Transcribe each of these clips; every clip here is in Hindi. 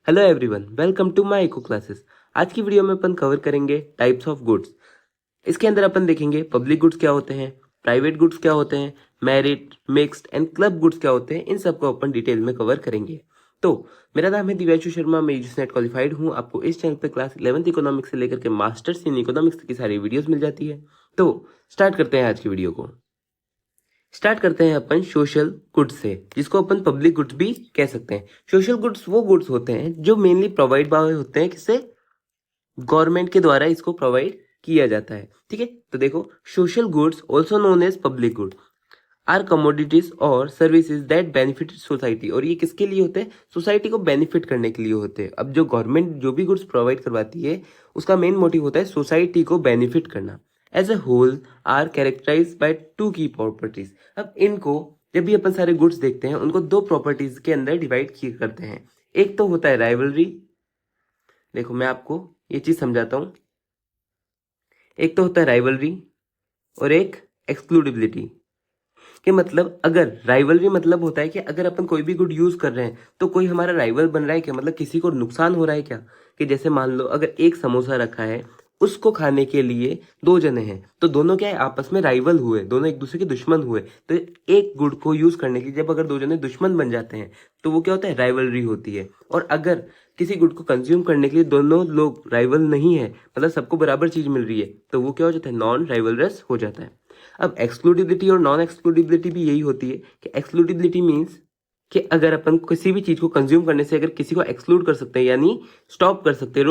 Hello everyone, welcome to my eco classes. आज की वीडियो में अपन कवर करेंगे टाइप्स ऑफ गुड्स। इसके अंदर अपन देखेंगे पब्लिक गुड्स क्या होते हैं, प्राइवेट गुड्स क्या होते हैं, merit, mixed and club goods क्या होते हैं। इन सबको अपन डिटेल में कवर करेंगे। तो मेरा नाम है दिव्यांशु शर्मा, मैं यूजीसी नेट क्वालिफाइड हूँ। आपको इस चैनल पर क्लास 11th इकोनॉमिक्स से लेकर के मास्टर्स इन इकोनॉमिक्स की सारी वीडियोस मिल जाती है। तो स्टार्ट करते हैं आज की वीडियो को। स्टार्ट करते हैं अपन सोशल गुड्स से, जिसको अपन पब्लिक गुड्स भी कह सकते हैं। सोशल गुड्स वो गुड्स होते हैं जो मेनली प्रोवाइड बाय होते हैं, किससे? गवर्नमेंट के द्वारा इसको प्रोवाइड किया जाता है। ठीक है, तो देखो, social goods also known as public good are commodities और सर्विसेज दैट बेनिफिट सोसाइटी। और ये किसके लिए होते हैं? सोसाइटी को बेनिफिट करने के लिए होते हैं। अब जो गवर्नमेंट जो भी गुड्स प्रोवाइड करवाती है, उसका मेन मोटिव होता है सोसाइटी को बेनिफिट करना। As a whole are characterize by two key properties. अब इनको जब भी अपन सारे गुड्स देखते हैं, उनको दो प्रॉपर्टीज के अंदर डिवाइड किए करते हैं। एक तो होता है राइवलरी। देखो, मैं आपको ये चीज समझाता हूं। एक तो होता है राइवलरी और एक एक्सक्लूडिबिलिटी। कि मतलब, अगर राइवलरी मतलब होता है कि अगर अपन कोई भी गुड यूज कर रहे हैं तो कोई हमारा राइवल बन रहा है क्या, मतलब किसी को नुकसान हो रहा है क्या। कि जैसे मान लो, अगर एक समोसा रखा है, उसको खाने के लिए दो जने हैं, तो दोनों क्या है, आपस में राइवल हुए, दोनों एक दूसरे के दुश्मन हुए। तो एक गुड को यूज करने के लिए जब अगर दो जने दुश्मन बन जाते हैं, तो वो क्या होता है, राइवलरी होती है। और अगर किसी गुड को कंज्यूम करने के लिए दोनों लोग राइवल नहीं है, मतलब सबको बराबर चीज मिल रही है, तो वो क्या हो जाता है, नॉन राइवलरस हो जाता है। अब एक्सक्लूडिबिलिटी और नॉन एक्सक्लूडिबिलिटी भी यही होती है कि एक्सक्लूडिबिलिटी मीन्स कि अगर अपन किसी भी चीज को कंज्यूम करने से अगर किसी को एक्सक्लूड कर सकते हैं, यानी स्टॉप कर सकते हैं,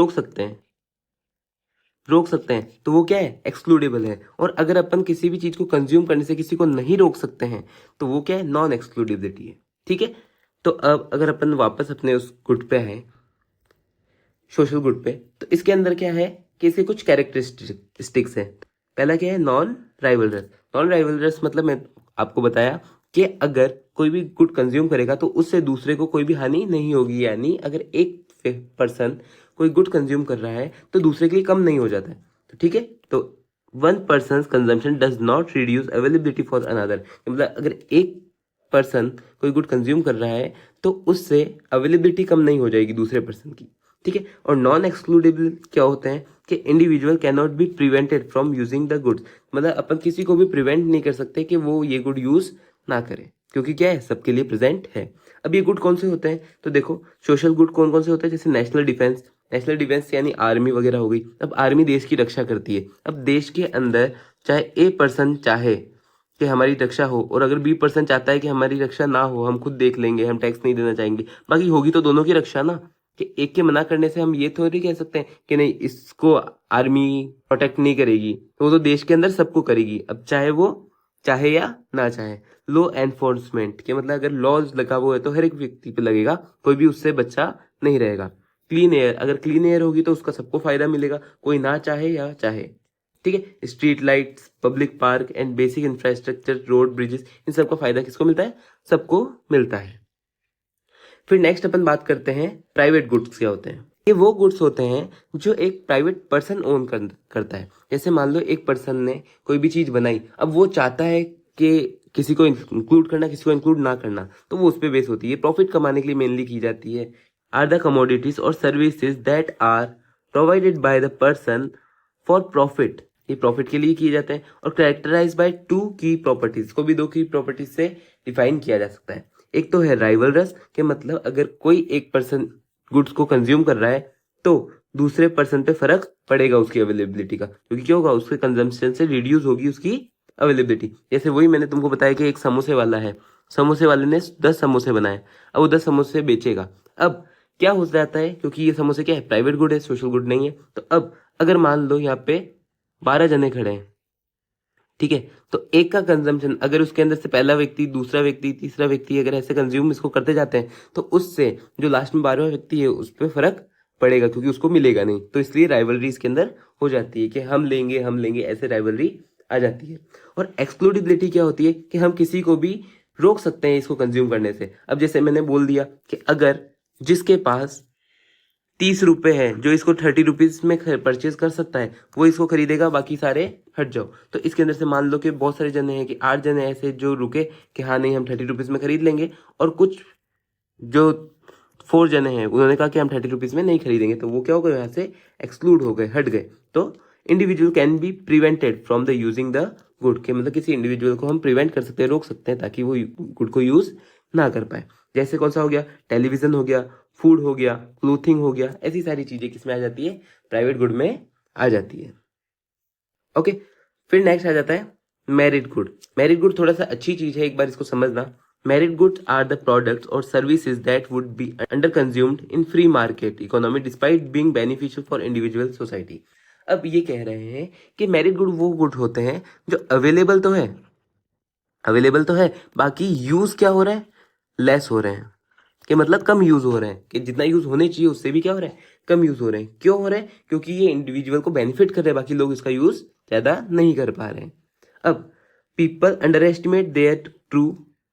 रोक सकते हैं, तो वो क्या है, एक्सक्लूडेबल है। और अगर अपन किसी भी चीज को कंज्यूम करने से किसी को नहीं रोक सकते हैं, तो वो क्या है, नॉन एक्सक्लूडिबिलिटी है। ठीक है, तो अब अगर अपन वापस अपने उस गुड पे आए, सोशल गुड पे, तो इसके अंदर क्या है कि इसके कुछ कैरेक्टरिस्टिक्स है। पहला क्या है, नॉन राइवलरस। नॉन राइवलरस मतलब मैं आपको बताया कि अगर कोई भी गुड कंज्यूम करेगा तो उससे दूसरे को कोई भी हानि नहीं होगी। यानी अगर एक पर्सन कोई गुड कंज्यूम कर रहा है तो दूसरे के लिए कम नहीं हो जाता है। तो ठीक है, तो one person consumption does not reduce availability for another. मतलब अगर एक पर्सन कोई गुड कंज्यूम कर रहा है तो उससे अवेलेबिलिटी कम नहीं हो जाएगी दूसरे पर्सन की। ठीक है, और नॉन एक्सक्लूडेबल क्या होते हैं कि individual can not be prevented from using the goods. मतलब अपन किसी को भी प्रिवेंट नहीं कर सकते कि वो ये गुड यूज ना करे, क्योंकि क्या है, सबके लिए प्रेजेंट है। अब ये गुड कौन से होते हैं, तो देखो, सोशल गुड कौन कौन से होते हैं, जैसे नेशनल डिफेंस। नेशनल डिफेंस यानी आर्मी वगैरह हो गई। अब आर्मी देश की रक्षा करती है। अब देश के अंदर चाहे ए पर्सन चाहे कि हमारी रक्षा हो, और अगर बी पर्सन चाहता है कि हमारी रक्षा ना हो, हम खुद देख लेंगे, हम टैक्स नहीं देना चाहेंगे, बाकी होगी तो दोनों की रक्षा ना। कि एक के मना करने से हम ये थोड़ी कह सकते हैं कि नहीं, इसको आर्मी प्रोटेक्ट नहीं करेगी, तो वो तो देश के अंदर सबको करेगी। अब चाहे वो चाहे या ना चाहे। लॉ एनफोर्समेंट के मतलब अगर लॉज लगा हुआ है तो हर एक व्यक्ति पे लगेगा, कोई भी उससे बच्चा नहीं रहेगा। क्लीन एयर, अगर क्लीन एयर होगी तो उसका सबको फायदा मिलेगा, कोई ना चाहे या चाहे। ठीक है, street lights, public park and basic infrastructure, road, bridges, इन सबका फायदा किसको मिलता है, सबको मिलता है। फिर नेक्स्ट अपन बात करते हैं प्राइवेट गुड्स क्या होते हैं। ये वो गुड्स होते हैं जो एक प्राइवेट पर्सन ओन करता है। जैसे मान लो एक पर्सन ने कोई भी चीज बनाई, अब वो चाहता है कि किसी को इंक्लूड करना, किसी को इंक्लूड ना करना, तो वो उस पर बेस होती है। प्रॉफिट कमाने के लिए मेनली की जाती है। आर द कमोडिटीज और services that are provided by the person for profit. ये प्रॉफिट के लिए किए जाते हैं। और characterize by two key properties, को भी दो की प्रॉपर्टीज से डिफाइन किया जा सकता है। एक तो है राइवलरस के मतलब अगर कोई एक पर्सन गुड्स को कंज्यूम कर रहा है तो दूसरे पर्सन पे फर्क पड़ेगा उसकी अवेलेबिलिटी का, क्योंकि क्या होगा, उसके कंजम्पशन से रिड्यूस होगी उसकी अवेलेबिलिटी। जैसे वही मैंने तुमको बताया कि एक समोसे वाला है, समोसे वाले ने 10 समोसे बनाए, अब वो 10 समोसे बेचेगा। अब क्या हो जाता है, क्योंकि ये समोसे क्या है, प्राइवेट गुड है, सोशल गुड नहीं है। तो अब अगर मान लो यहाँ पे 12 जने खड़े हैं, ठीक है, तो एक का कंजम्पशन अगर उसके अंदर से पहला व्यक्ति, दूसरा व्यक्ति, तीसरा व्यक्ति अगर ऐसे कंज्यूम इसको करते जाते हैं, तो उससे जो लास्ट में 12वां व्यक्ति है उस पर फर्क पड़ेगा, क्योंकि उसको मिलेगा नहीं। तो इसलिए राइवलरी इसके अंदर हो जाती है कि हम लेंगे, ऐसे राइवलरी आ जाती है। और एक्सक्लूडिबिलिटी क्या होती है कि हम किसी को भी रोक सकते हैं इसको कंज्यूम करने से। अब जैसे मैंने बोल दिया कि अगर जिसके पास 30 रुपए है, जो इसको 30 रुपीज में परचेज कर सकता है, वो इसको खरीदेगा, बाकी सारे हट जाओ। तो इसके अंदर से मान लो कि बहुत सारे जने हैं कि 8 जने ऐसे जो रुके कि हाँ नहीं, हम 30 रुपीज में खरीद लेंगे, और कुछ जो 4 जने हैं, उन्होंने कहा कि हम 30 रुपीज में नहीं खरीदेंगे, तो वो क्या हो गए, यहाँ से एक्सक्लूड हो गए, हट गए। तो individual can be prevented from the using the good, के मतलब किसी इंडिविजुअल को हम प्रिवेंट कर सकते हैं, रोक सकते हैं, ताकि वो गुड को यूज ना कर पाए। जैसे कौन सा हो गया, टेलीविजन हो गया, फूड हो गया, क्लोथिंग हो गया, ऐसी सारी चीजें किसमें आ जाती है, प्राइवेट गुड में आ जाती है। ओके, फिर नेक्स्ट आ जाता है मेरिट गुड। मेरिट गुड थोड़ा सा अच्छी चीज है, एक बार इसको समझना। Merit goods are the products और services that would be under consumed in free market economy despite being beneficial for individual society. अब ये कह रहे हैं कि मेरिट गुड वो गुड होते हैं जो अवेलेबल तो है, अवेलेबल तो है, बाकी यूज क्या हो रहा है, लेस हो रहे हैं, कि मतलब कम यूज हो रहे हैं, कि जितना यूज होने चाहिए उससे भी क्या हो रहा है, कम यूज हो रहे हैं। क्यों हो रहे हैं, क्योंकि ये इंडिविजुअल को बेनिफिट कर रहे हैं, बाकी लोग इसका यूज ज्यादा नहीं कर पा रहे हैं। अब people underestimate their true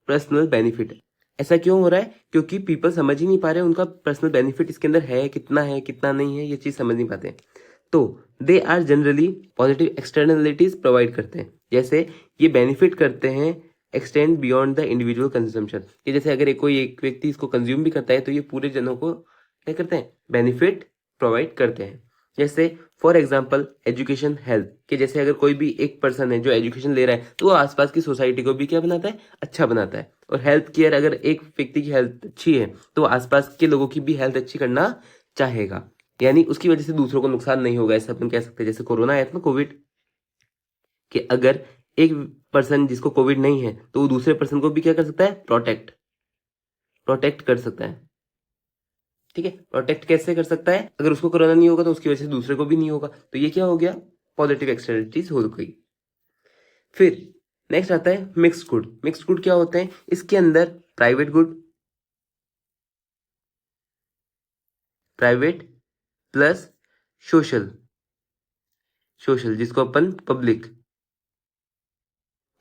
personal benefit. ऐसा क्यों हो रहा है, क्योंकि पीपल समझ ही नहीं पा रहे उनका पर्सनल बेनिफिट इसके अंदर है कितना नहीं है, ये चीज समझ नहीं पाते। तो they are generally positive externalities provide करते हैं, जैसे ये बेनिफिट करते हैं extend beyond the individual consumption, कि जैसे अगर कोई एक व्यक्ति इसको कंज्यूम भी करता है तो ये पूरे जनों को क्या करते हैं, बेनिफिट प्रोवाइड करते हैं। जैसे फॉर एग्जाम्पल एजुकेशन हेल्थ, कि जैसे अगर कोई भी एक पर्सन है जो एजुकेशन ले रहा है तो वो आसपास की सोसाइटी को भी क्या बनाता है, अच्छा बनाता है। और हेल्थ केयर, अगर एक व्यक्ति की हेल्थ अच्छी है तो आसपास के लोगों की भी हेल्थ अच्छी करना चाहेगा, यानी उसकी वजह से दूसरों को नुकसान नहीं होगा, ऐसा अपन कह सकते हैं। जैसे कोरोना आया था ना, कोविड, कि अगर एक पर्सन जिसको कोविड नहीं है तो वो दूसरे पर्सन को भी क्या कर सकता है, प्रोटेक्ट कर सकता है। ठीक है, प्रोटेक्ट कैसे कर सकता है, अगर उसको कोरोना नहीं होगा तो उसकी वजह से दूसरे को भी नहीं होगा, तो ये क्या हो गया, पॉजिटिव एक्सटर्नलिटीज हो गई। फिर नेक्स्ट आता है मिक्स्ड गुड। मिक्स्ड गुड क्या होते हैं, इसके अंदर प्राइवेट प्लस सोशल, जिसको अपन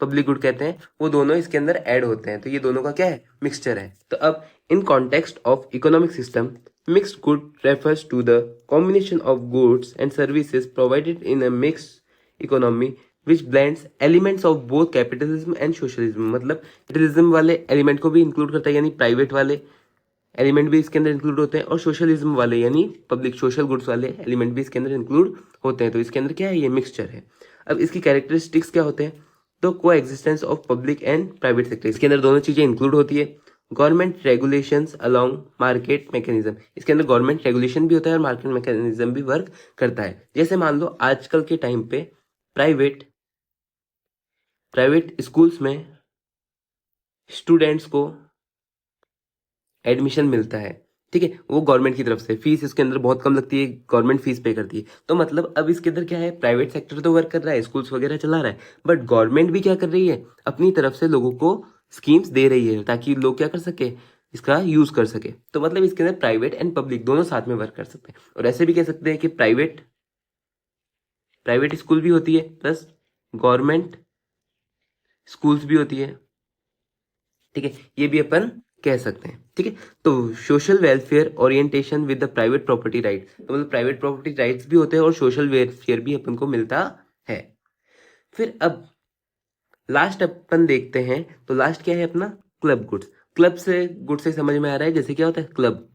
पब्लिक गुड कहते हैं, वो दोनों इसके अंदर ऐड होते हैं, तो ये दोनों का क्या है, मिक्सचर है। तो अब in context of economic system, mixed good refers to the combination of goods and services provided in a mixed economy which blends elements of both capitalism and socialism. मतलब कैपिटलिज्म वाले एलिमेंट को भी इंक्लूड करता है, यानी प्राइवेट वाले एलिमेंट भी इसके अंदर इंक्लूड होते हैं, और सोशलिज्म वाले यानी पब्लिक सोशल गुड्स वाले एलिमेंट भी इसके अंदर इंक्लूड होते हैं। तो इसके अंदर क्या है, ये मिक्सचर है। अब इसकी कैरेक्टरिस्टिक्स क्या होते हैं, तो को existence of public and private sector, इसके अंदर दोनों चीजें इंक्लूड होती है। Government regulations along market mechanism, इसके अंदर गवर्नमेंट रेगुलेशन भी होता है और मार्केट मैकेनिज्म भी वर्क करता है। जैसे मान लो आजकल के टाइम पे प्राइवेट स्कूल्स में स्टूडेंट्स को एडमिशन मिलता है, ठीक है, वो गवर्नमेंट की तरफ से, फीस इसके अंदर बहुत कम लगती है, गवर्नमेंट फीस पे करती है। तो मतलब अब इसके अंदर क्या है, प्राइवेट सेक्टर तो वर्क कर रहा है, स्कूल्स वगैरह चला रहा है, बट गवर्नमेंट भी क्या कर रही है, अपनी तरफ से लोगों को स्कीम्स दे रही है ताकि लोग क्या कर सके, इसका यूज कर सके। तो मतलब इसके अंदर प्राइवेट एंड पब्लिक दोनों साथ में वर्क कर सकते हैं। और ऐसे भी कह सकते हैं कि प्राइवेट स्कूल भी होती है प्लस गवर्नमेंट स्कूल्स भी होती है, ठीक है, ये भी अपन कह सकते हैं। ठीक है, तो social welfare orientation with the private property right, तो मतलब प्राइवेट प्रॉपर्टी राइट्स भी होते हैं और सोशल वेलफेयर भी अपन को मिलता है। फिर अब लास्ट अपन देखते हैं, तो लास्ट क्या है अपना, क्लब गुड्स। गुड से समझ में आ रहा है, जैसे क्या होता है क्लब,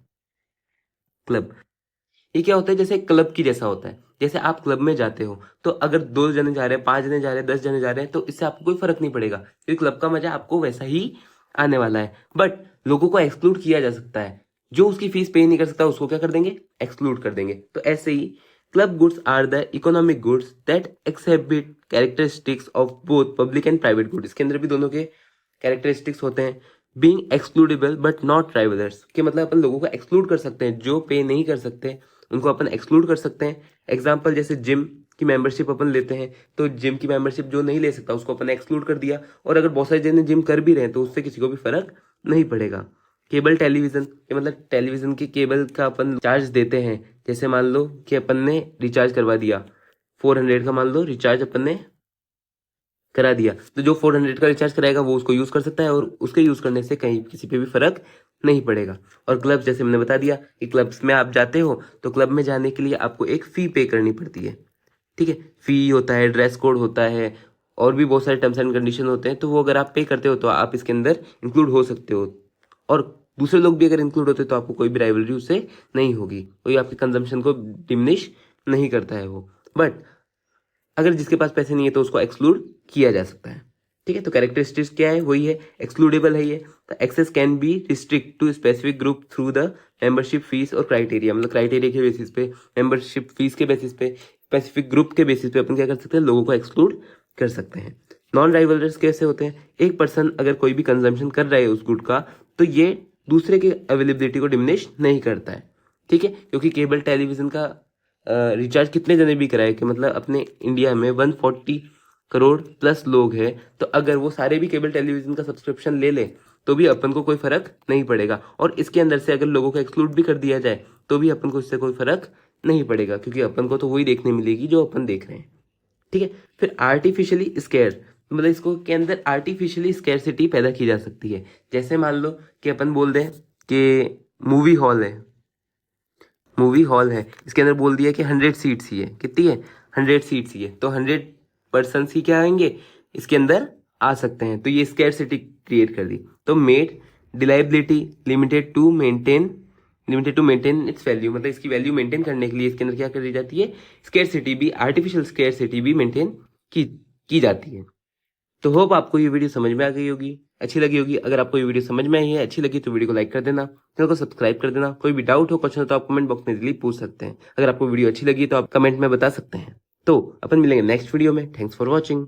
ये क्या होता है, जैसे क्लब की जैसा होता है। जैसे आप क्लब में जाते हो तो अगर 2 जने जा रहे हैं, 5 जने जा रहे हैं, 10 जने जा रहे हैं, तो इससे आपको कोई फर्क नहीं पड़ेगा, क्योंकि क्लब का मजा आपको वैसा ही आने वाला है। बट लोगों को एक्सक्लूड किया जा सकता है, जो उसकी फीस पे नहीं कर सकता उसको क्या कर देंगे, एक्सक्लूड कर देंगे। तो ऐसे ही club goods are the economic goods that exhibit characteristics of both public and private goods, इसके अंदर भी दोनों के कैरेक्टरिस्टिक्स होते हैं। Being excludable but not rivalrous, के मतलब अपन लोगों को एक्सक्लूड कर सकते हैं, जो पे नहीं कर सकते उनको अपन एक्सक्लूड कर सकते हैं। एग्जाम्पल जैसे जिम की मेंबरशिप अपन लेते हैं, तो जिम की मेंबरशिप जो नहीं ले सकता उसको अपन एक्सक्लूड कर दिया, और अगर बहुत सारे जने जिम कर भी रहे हैं तो उससे किसी को भी फर्क नहीं पड़ेगा। केबल टेलीविजन, ये मतलब टेलीविजन के केबल का अपन चार्ज देते हैं, जैसे मान लो कि अपन ने रिचार्ज करवा दिया 400 का, मान लो रिचार्ज अपन ने करा दिया, तो जो 400 का रिचार्ज कराएगा वो उसको यूज कर सकता है, और उसके यूज करने से कहीं किसी पे भी फर्क नहीं पड़ेगा। और क्लब्स, जैसे मैंने बता दिया कि क्लब्स में आप जाते हो तो क्लब में जाने के लिए आपको एक फी पे करनी पड़ती है, ठीक है, फी होता है, ड्रेस कोड होता है, और भी बहुत सारे टर्म्स एंड कंडीशन होते हैं, तो वो अगर आप पे करते हो तो आप इसके अंदर इंक्लूड हो सकते हो। और दूसरे लोग भी अगर इंक्लूड होते तो आपको कोई भी राइवलरी उससे नहीं होगी, कोई आपके कंजम्पशन को डिमिनिश नहीं करता है वो। बट अगर जिसके पास पैसे नहीं है तो उसको एक्सक्लूड किया जा सकता है। ठीक है, तो कैरेक्टरिस्टिक्स क्या है, वही है, एक्सक्लूडेबल है ये। तो access can be restrict to specific group through the membership fees और क्राइटेरिया, मतलब क्राइटेरिया के बेसिस पे, मेंबरशिप फीस के बेसिस पे, स्पेसिफिक ग्रुप के बेसिस पे अपन क्या कर सकते हैं, लोगों को एक्सक्लूड कर सकते हैं। नॉन राइवलर्स कैसे होते हैं, एक पर्सन अगर कोई भी कंजम्पशन कर रहा है उस गुड का, तो ये दूसरे के अवेलेबिलिटी को डिमिनिश नहीं करता है। ठीक है, क्योंकि केबल टेलीविजन का रिचार्ज कितने जने भी कराए, कि मतलब अपने इंडिया में 140 करोड़ प्लस लोग हैं, तो अगर वो सारे भी केबल टेलीविजन का सब्सक्रिप्शन ले ले तो भी अपन को कोई फर्क नहीं पड़ेगा। और इसके अंदर से अगर लोगों को एक्सक्लूड भी कर दिया जाए तो भी अपन को इससे कोई फर्क नहीं पड़ेगा, क्योंकि अपन को तो वही देखने मिलेगी जो अपन देख रहे हैं। ठीक है, फिर आर्टिफिशियली स्केयर, मतलब इसको के अंदर आर्टिफिशियली स्केरसिटी पैदा की जा सकती है। जैसे मान लो कि अपन बोल दें कि मूवी हॉल है, इसके अंदर बोल दिया कि 100 सीट्स ही है, कितनी है, 100 सीट्स ही है, तो 100 पर्सन ही क्या आएंगे इसके अंदर आ सकते हैं, तो ये स्कैरसिटी क्रिएट कर दी। तो made deliverability limited to maintain its value, मतलब इसकी वैल्यू मेंटेन करने के लिए इसके अंदर क्या कर दी जाती है, स्कैरसिटी भी, आर्टिफिशियल स्कैरसिटी भी मेंटेन की की जाती है। तो होप आपको ये वीडियो समझ में आ गई होगी, अच्छी लगी होगी। अगर आपको ये वीडियो समझ में आई है, अच्छी लगी, तो वीडियो को लाइक कर देना, चैनल को सब्सक्राइब कर देना। कोई भी डाउट हो, क्वेश्चन हो तो आप कमेंट बॉक्स में इजीली पूछ सकते हैं। अगर आपको वीडियो अच्छी लगी तो आप कमेंट में बता सकते हैं। तो अपन मिलेंगे नेक्स्ट वीडियो में। Thanks for watching.